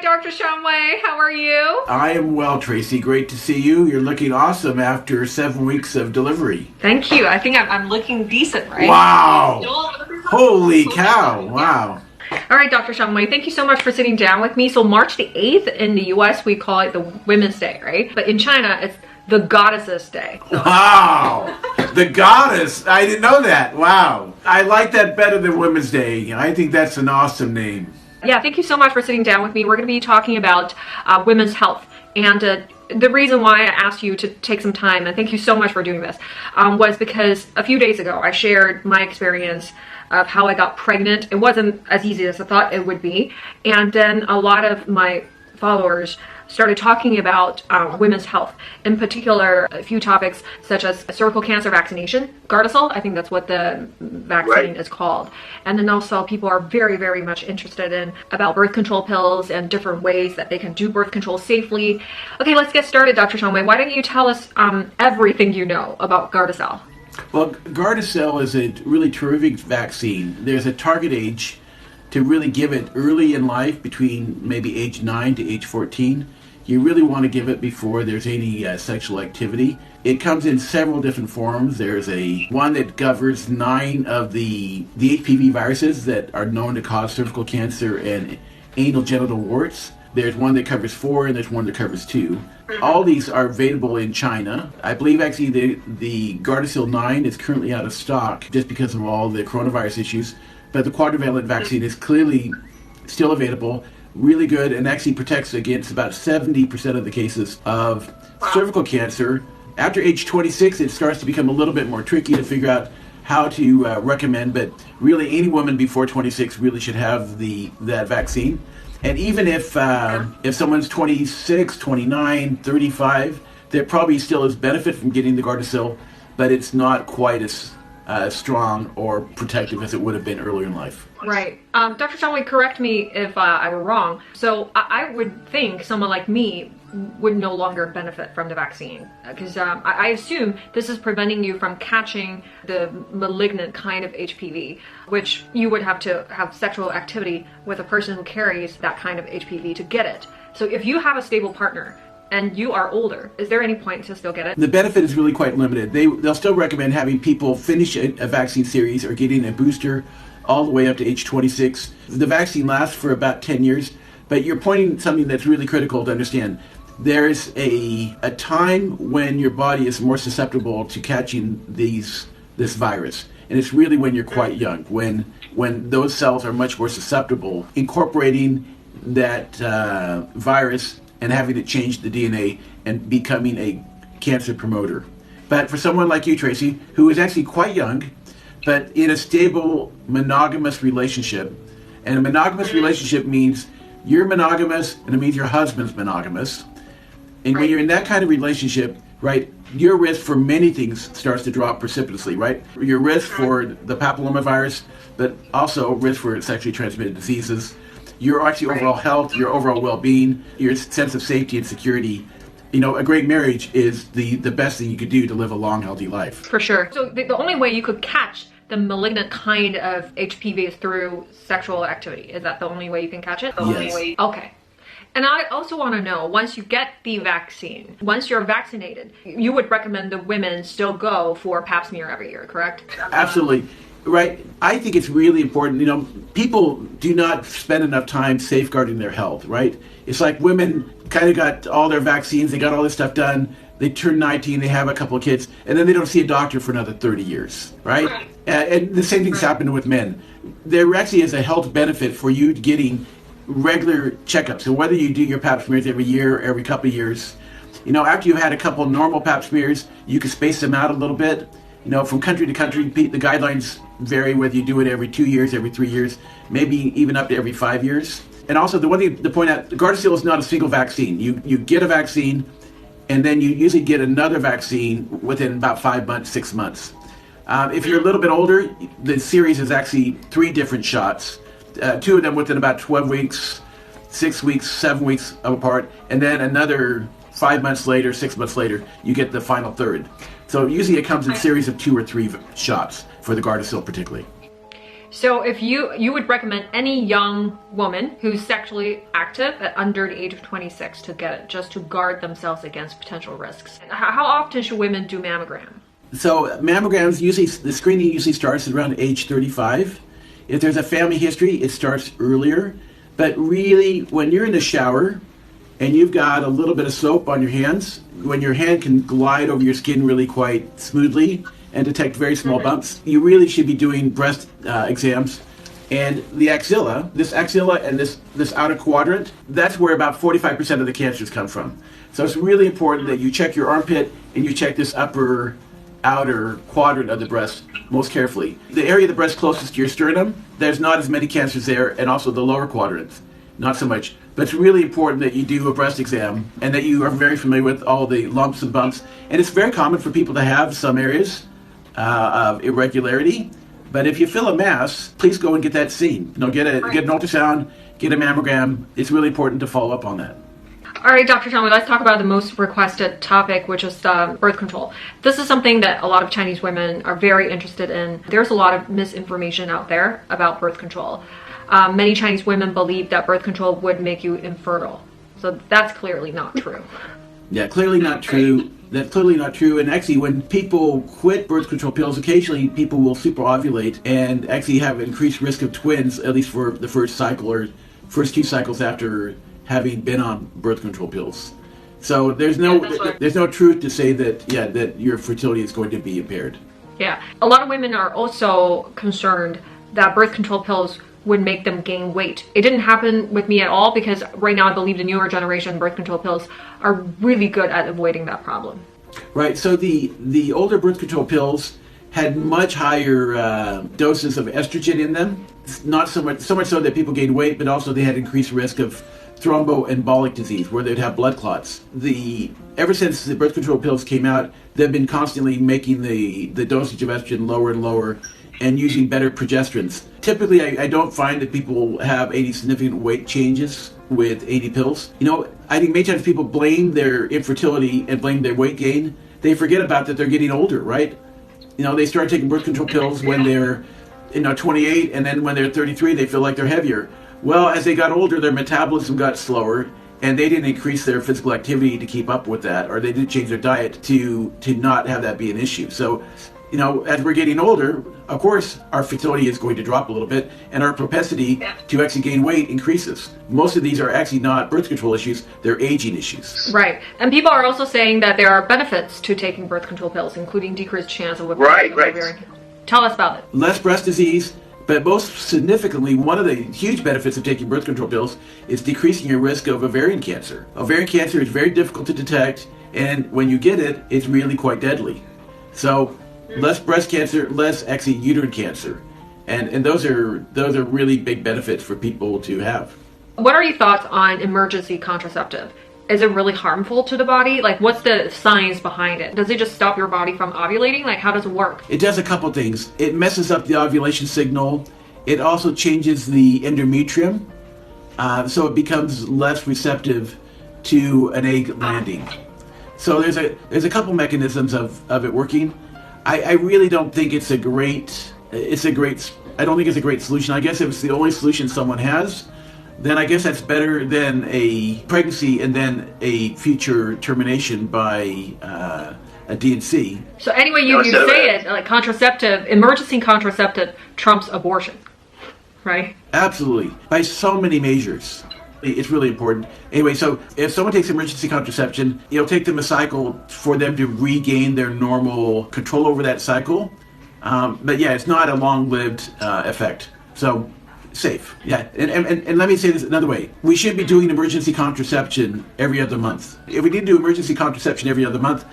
Dr. Shumway. How are you? I am well, Tracy. Great to see you. You're looking awesome after 7 weeks of delivery. Thank you. I think I'm looking decent, right? Wow. Holy cow. Wow. All right, Dr. Shumway, thank you so much for sitting down with me. So March the 8th in the US, we call it the Women's Day, right? But in China, it's the Goddesses Day. So. Wow. The goddess. I didn't know that. Wow. I like that better than Women's Day. I think that's an awesome name. Yeah, thank you so much for sitting down with me. We're going to be talking about women's health. And the reason why I asked you to take some time, and thank you so much for doing this, was because a few days ago I shared my experience of how I got pregnant. It wasn't as easy as I thought it would be. And then a lot of my followers started talking about women's health, in particular a few topics such as cervical cancer vaccination, Gardasil, I think that's what the vaccine is called. And then also people are very, very much interested in about birth control pills and different ways that they can do birth control safely. Okay, let's get started, Dr. Shumway. Why don't you tell us everything you know about Gardasil? Well, Gardasil is a really terrific vaccine. There's a target age to really give it early in life, between maybe age 9 to age 14. You really want to give it before there's any sexual activity. It comes in several different forms. There's one that covers 9 of the HPV viruses that are known to cause cervical cancer and anal genital warts. There's one that covers 4, and there's one that covers 2. All these are available in China. I believe actually the Gardasil 9 is currently out of stock just because of all the coronavirus issues. But the quadrivalent vaccine is clearly still available, really good, and actually protects against about 70% of the cases of cervical cancer. After age 26, it starts to become a little bit more tricky to figure out how to recommend, but really any woman before 26 really should have that vaccine. And even if someone's 26, 29, 35, there probably still is benefit from getting the Gardasil, but it's not quite as strong or protective as it would have been earlier in life. Right. Dr. Shumway, correct me if I were wrong. So I would think someone like me would no longer benefit from the vaccine, because I assume this is preventing you from catching the malignant kind of HPV, which you would have to have sexual activity with a person who carries that kind of HPV to get it. So if you have a stable partner and you are older, is there any point to still get it? The benefit is really quite limited. They'll still recommend having people finish a vaccine series or getting a booster all the way up to age 26. The vaccine lasts for about 10 years, but you're pointing something that's really critical to understand. There's a time when your body is more susceptible to catching this virus, and it's really when you're quite young, when those cells are much more susceptible. Incorporating that virus and having it change the DNA and becoming a cancer promoter. But for someone like you, Tracy, who is actually quite young, but in a stable monogamous relationship, and a monogamous relationship means you're monogamous and it means your husband's monogamous. And when you're in that kind of relationship, right, your risk for many things starts to drop precipitously, right? Your risk for the papillomavirus, but also risk for sexually transmitted diseases. Your actually overall health, your overall well-being, your sense of safety and security. You know, a great marriage is the best thing you could do to live a long, healthy life. For sure. So the only way you could catch the malignant kind of HPV is through sexual activity. Is that the only way you can catch it? Yes. Okay. And I also want to know, once you get the vaccine, once you're vaccinated, you would recommend the women still go for Pap Smear every year, correct? Absolutely. Right. I think it's really important. You know, people do not spend enough time safeguarding their health, right? It's like women kind of got all their vaccines, they got all this stuff done, they turn 19, they have a couple of kids, and then they don't see a doctor for another 30 years, right? And the same thing's happened with men. There actually is a health benefit for you getting regular checkups. So whether you do your Pap smears every year or every couple of years, you know, after you've had a couple normal Pap smears, you can space them out a little bit. You know, from country to country, the guidelines vary whether you do it every 2 years, every 3 years, maybe even up to every 5 years. And also, the one thing to point out, Gardasil is not a single vaccine. You get a vaccine, and then you usually get another vaccine within about 5 months, 6 months. If you're a little bit older, the series is actually 3 different shots. 2 of them within about 12 weeks, 6 weeks, 7 weeks apart, and then another 5 months later, 6 months later, you get the final third. So usually it comes in series of 2 or 3 shots for the Gardasil particularly. So if you would recommend any young woman who's sexually active at under the age of 26 to get it, just to guard themselves against potential risks. How often should women do mammogram? So mammograms, usually the screening usually starts at around age 35. If there's a family history, it starts earlier. But really, when you're in the shower and you've got a little bit of soap on your hands, when your hand can glide over your skin really quite smoothly and detect very small bumps, you really should be doing breast exams. And the axilla, this axilla and this outer quadrant, that's where about 45% of the cancers come from. So it's really important that you check your armpit and you check this outer quadrant of the breast most carefully. The area of the breast closest to your sternum, there's not as many cancers there, and also the lower quadrants, not so much. But it's really important that you do a breast exam and that you are very familiar with all the lumps and bumps. And it's very common for people to have some areas of irregularity. But if you feel a mass, please go and get that seen. Get an ultrasound, get a mammogram. It's really important to follow up on that. All right, Dr. Shumway, let's talk about the most requested topic, which is birth control. This is something that a lot of Chinese women are very interested in. There's a lot of misinformation out there about birth control. Many Chinese women believe that birth control would make you infertile. So that's clearly not true. Yeah, clearly not true. That's totally not true. And actually, when people quit birth control pills, occasionally people will superovulate and actually have increased risk of twins, at least for the first cycle or first 2 cycles after having been on birth control pills. So there's no truth to say that your fertility is going to be impaired. Yeah, a lot of women are also concerned that birth control pills would make them gain weight. It didn't happen with me at all, because right now I believe the newer generation birth control pills are really good at avoiding that problem. Right, so the older birth control pills had much higher doses of estrogen in them. Not so much so that people gained weight, but also they had increased risk of thromboembolic disease, where they'd have blood clots. Ever since the birth control pills came out, they've been constantly making the dosage of estrogen lower and lower and using better progesterones. Typically, I don't find that people have any significant weight changes with 80 pills. I think many times people blame their infertility and blame their weight gain. They forget about that they're getting older, right? They start taking birth control pills when they're 28, and then when they're 33, they feel like they're heavier. Well, as they got older, their metabolism got slower, and they didn't increase their physical activity to keep up with that, or they didn't change their diet to not have that be an issue. So, as we're getting older, of course, our fertility is going to drop a little bit, and our propensity to actually gain weight increases. Most of these are actually not birth control issues, they're aging issues. Right. And people are also saying that there are benefits to taking birth control pills, including decreased chance of ovarian. Tell us about it. Less breast disease, but most significantly, one of the huge benefits of taking birth control pills is decreasing your risk of ovarian cancer. Ovarian cancer is very difficult to detect, and when you get it, it's really quite deadly. So, less breast cancer, less actually uterine cancer, and those are really big benefits for people to have. What are your thoughts on emergency contraceptive? Is it really harmful to the body? What's the science behind it? Does it just stop your body from ovulating? How does it work? It does a couple things. It messes up the ovulation signal. It also changes the endometrium, so it becomes less receptive to an egg landing. So there's a couple mechanisms of it working. I really don't think I don't think it's a great solution. I guess if it's the only solution someone has, then I guess that's better than a pregnancy and then a future termination by a D&C. So anyway you say it, emergency contraceptive trumps abortion, right? Absolutely, by so many measures. It's really important. Anyway, so if someone takes emergency contraception, it'll take them a cycle for them to regain their normal control over that cycle. But yeah, it's not a long-lived effect. So safe. Yeah, and let me say this another way. We should be doing emergency contraception every other month. If we need to do emergency contraception every other month,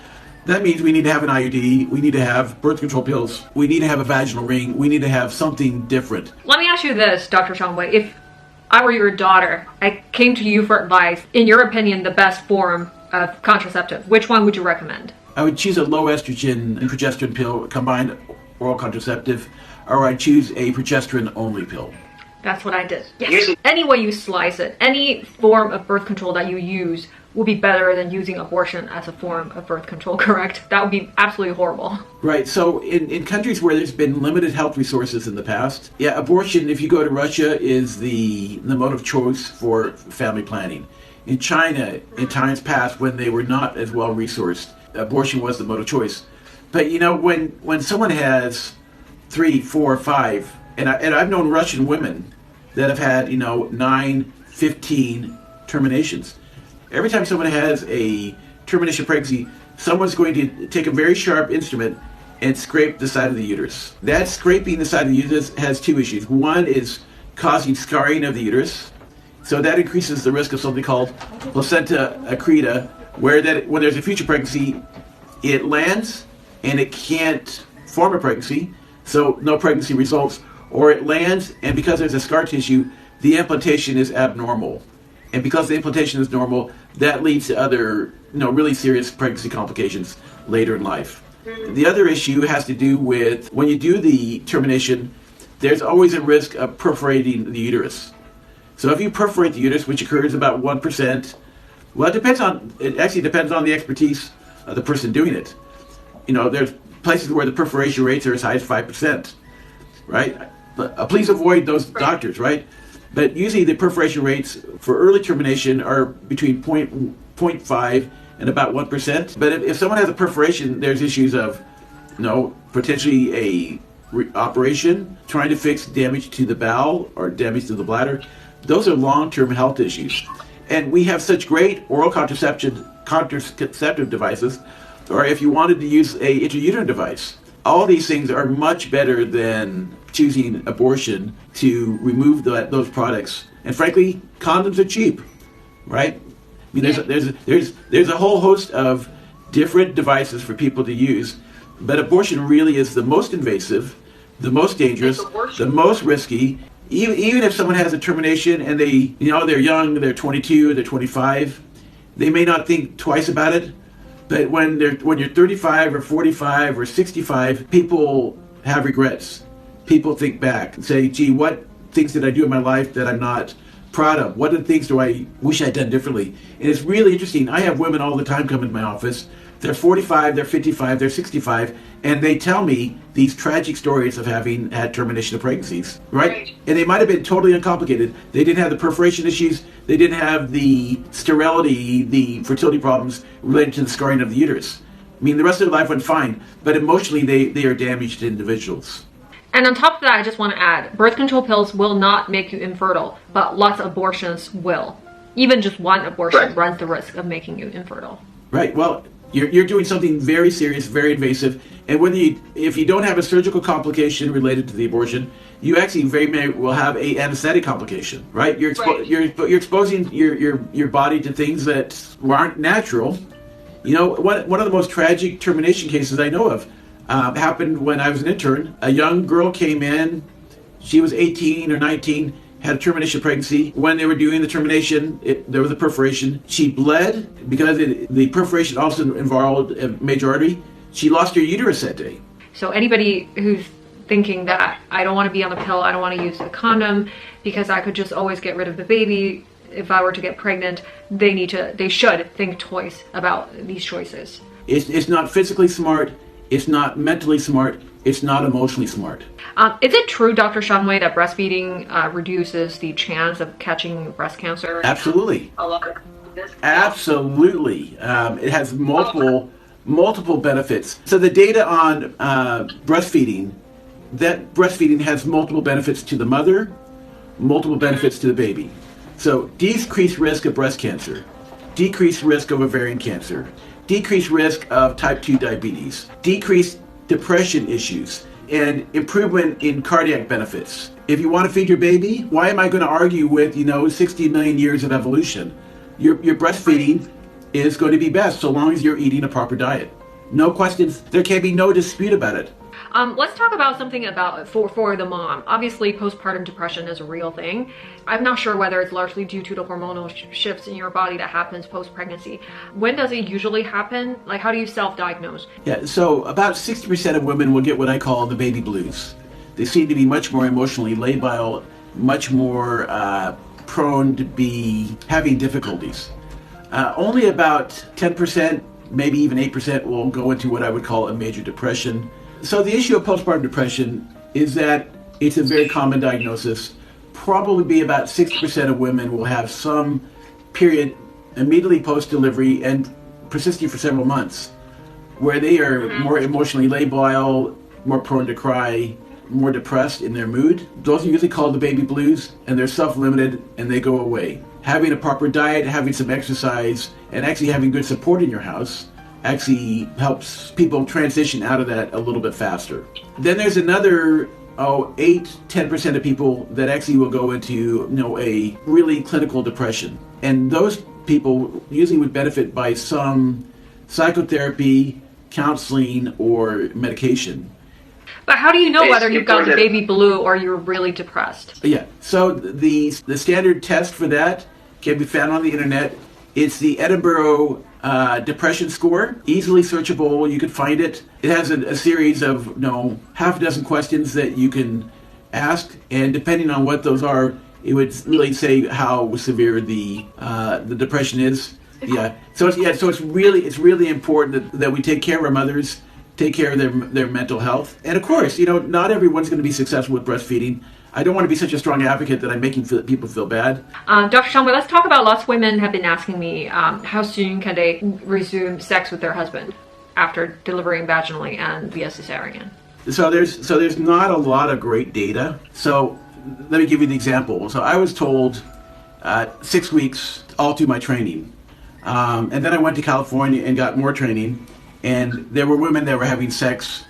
that means we need to have an IUD, we need to have birth control pills, we need to have a vaginal ring, we need to have something different. Let me ask you this, Dr. Shumway. If I were your daughter, I came to you for advice, in your opinion, the best form of contraceptive, which one would you recommend? I would choose a low estrogen and progesterone pill, combined oral contraceptive, or I'd choose a progesterone-only pill. That's what I did. Yes. Any way you slice it, any form of birth control that you use would be better than using abortion as a form of birth control, correct? That would be absolutely horrible. Right. So in countries where there's been limited health resources in the past, yeah, abortion, if you go to Russia, is the mode of choice for family planning. In China, in times past when they were not as well resourced, abortion was the mode of choice. But when someone has 3, 4, 5, and I've known Russian women that have had 9, 15 terminations. Every time someone has a termination of pregnancy, someone's going to take a very sharp instrument and scrape the side of the uterus. That scraping the side of the uterus has two issues. One is causing scarring of the uterus. So that increases the risk of something called placenta accreta, where when there's a future pregnancy, it lands and it can't form a pregnancy, so no pregnancy results, or it lands and because there's a scar tissue, the implantation is abnormal. And because the implantation is normal, that leads to other, really serious pregnancy complications later in life. The other issue has to do with when you do the termination, there's always a risk of perforating the uterus. So if you perforate the uterus, which occurs about 1%, well, it actually depends on the expertise of the person doing it. There's places where the perforation rates are as high as 5%, right? But please avoid those doctors, right? But usually the perforation rates for early termination are between 0.5 and about 1%. But if someone has a perforation, there's issues of, potentially a operation, trying to fix damage to the bowel or damage to the bladder. Those are long-term health issues. And we have such great oral contraceptive devices, or if you wanted to use a intrauterine device, all these things are much better than choosing abortion to remove those products. And frankly, condoms are cheap, right? I mean, there's a whole host of different devices for people to use, but abortion really is the most invasive, the most dangerous, the most risky. Even if someone has a termination and they're young, they're 22, they're 25, they may not think twice about it. But when you're 35 or 45 or 65, people have regrets. People think back and say, gee, what things did I do in my life that I'm not proud of? What things do I wish I'd done differently? And it's really interesting. I have women all the time come into my office. They're 45, they're 55, they're 65, and they tell me these tragic stories of having had termination of pregnancies, right? And they might have been totally uncomplicated. They didn't have the perforation issues. They didn't have the sterility, the fertility problems related to the scarring of the uterus. I mean, the rest of their life went fine, but emotionally they are damaged individuals. And on top of that, I just want to add, birth control pills will not make you infertile, but lots of abortions will. Even just one abortion runs the risk of making you infertile. Right, well, you're doing something very serious, very invasive, and if you don't have a surgical complication related to the abortion, you actually very may will have a anesthetic complication, right? You're exposing your body to things that aren't natural. One of the most tragic termination cases I know of happened when I was an intern. A young girl came in, she was 18 or 19, had a termination pregnancy. When they were doing the termination, there was a perforation. She bled because the perforation also involved a major artery. She lost her uterus that day. So anybody who's thinking that I don't want to be on a pill, I don't want to use a condom because I could just always get rid of the baby if I were to get pregnant, they should think twice about these choices. It's not physically smart. It's not mentally smart. It's not emotionally smart. Is it true, Dr. Shumway, that breastfeeding reduces the chance of catching breast cancer? Absolutely. Absolutely. It has multiple benefits. So the data on breastfeeding has multiple benefits to the mother, multiple benefits to the baby. So decreased risk of breast cancer, decreased risk of ovarian cancer, decreased risk of type 2 diabetes, decreased depression issues, and improvement in cardiac benefits. If you want to feed your baby, why am I going to argue with 60 million years of evolution? Your breastfeeding is going to be best so long as you're eating a proper diet. No questions. There can be no dispute about it. Let's talk about something for the mom. Obviously, postpartum depression is a real thing. I'm not sure whether it's largely due to the hormonal shifts in your body that happens post-pregnancy. When does it usually happen? Like, how do you self-diagnose? Yeah, so about 60% of women will get what I call the baby blues. They seem to be much more emotionally labile, much more prone to be having difficulties. Only about 10%, maybe even 8% will go into what I would call a major depression. So the issue of postpartum depression is that it's a very common diagnosis. Probably about 60% of women will have some period immediately post-delivery and persisting for several months, where they are more emotionally labile, more prone to cry, more depressed in their mood. Those are usually called the baby blues, and they're self-limited and they go away. Having a proper diet, having some exercise, and actually having good support in your house actually helps people transition out of that a little bit faster. Then there's another 8-10% of people that actually will go into a really clinical depression, and those people usually would benefit by some psychotherapy, counseling, or medication. But how do you know whether you've got the baby blue or you're really depressed? Yeah, so the standard test for that can be found on the internet. It's the Edinburgh Depression Score, easily searchable. You can find it. It has a series of half a dozen questions that you can ask, and depending on what those are, it would really say how severe the depression is. Yeah. So it's really important that we take care of our mothers, take care of their mental health, and of course, not everyone's going to be successful with breastfeeding. I don't want to be such a strong advocate that I'm making people feel bad. Dr. Shumway, let's talk about, lots of women have been asking me how soon can they resume sex with their husband after delivering vaginally and via cesarean. So there's not a lot of great data. So let me give you the example. So I was told 6 weeks all through my training, and then I went to California and got more training, and there were women that were having sex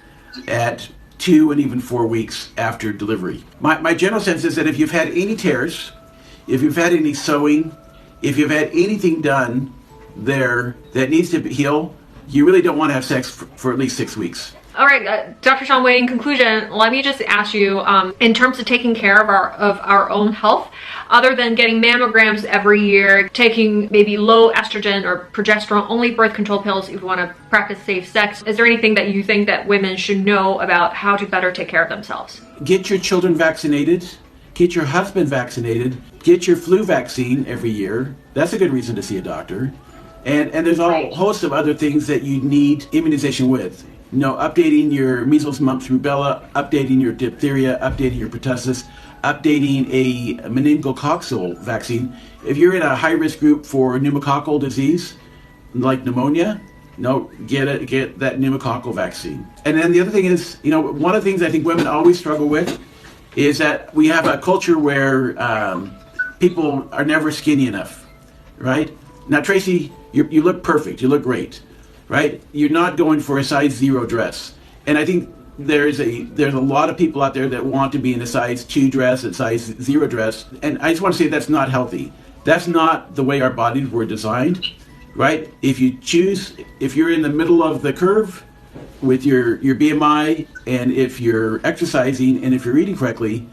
at 2 and even 4 weeks after delivery. My general sense is that if you've had any tears, if you've had any sewing, if you've had anything done there that needs to heal, you really don't want to have sex for at least 6 weeks. All right, Dr. Shumway, in conclusion, let me just ask you, in terms of taking care of our own health, other than getting mammograms every year, taking maybe low estrogen or progesterone, only birth control pills if you want to practice safe sex, is there anything that you think that women should know about how to better take care of themselves? Get your children vaccinated. Get your husband vaccinated. Get your flu vaccine every year. That's a good reason to see a doctor. And there's a whole host of other things that you need immunization with. Updating your measles, mumps, rubella, updating your diphtheria, updating your pertussis, updating a meningococcal vaccine. If you're in a high-risk group for pneumococcal disease, like pneumonia, get that pneumococcal vaccine. And then the other thing is, one of the things I think women always struggle with is that we have a culture where people are never skinny enough, right? Now, Tracy, you look perfect. You look great. Right? You're not going for a size 0 dress. And I think there's a lot of people out there that want to be in a size 2 dress, a size 0 dress. And I just want to say that's not healthy. That's not the way our bodies were designed, right? If you're in the middle of the curve with your BMI, and if you're exercising and if you're eating correctly,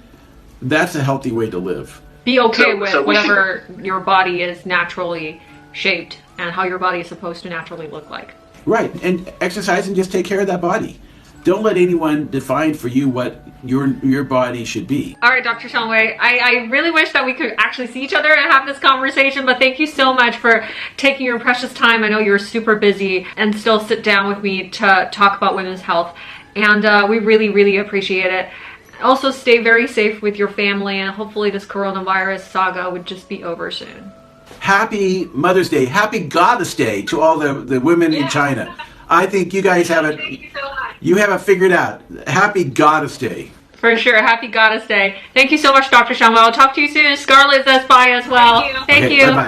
that's a healthy way to live. Be okay with whatever your body is naturally shaped and how your body is supposed to naturally look like. Right, and exercise and just take care of that body. Don't let anyone define for you what your body should be. All right, Dr. Shumway, I really wish that we could actually see each other and have this conversation, but thank you so much for taking your precious time. I know you're super busy, and still sit down with me to talk about women's health, and we really, really appreciate it. Also, stay very safe with your family, and hopefully this coronavirus saga would just be over soon. Happy Mother's Day. Happy Goddess Day to all the women in China. I think you guys have it. Thank you so much. You have it figured out. Happy Goddess Day. For sure. Happy Goddess Day. Thank you so much, Dr. Shumway. I'll talk to you soon. Scarlett is by as well. Thank you. Bye-bye.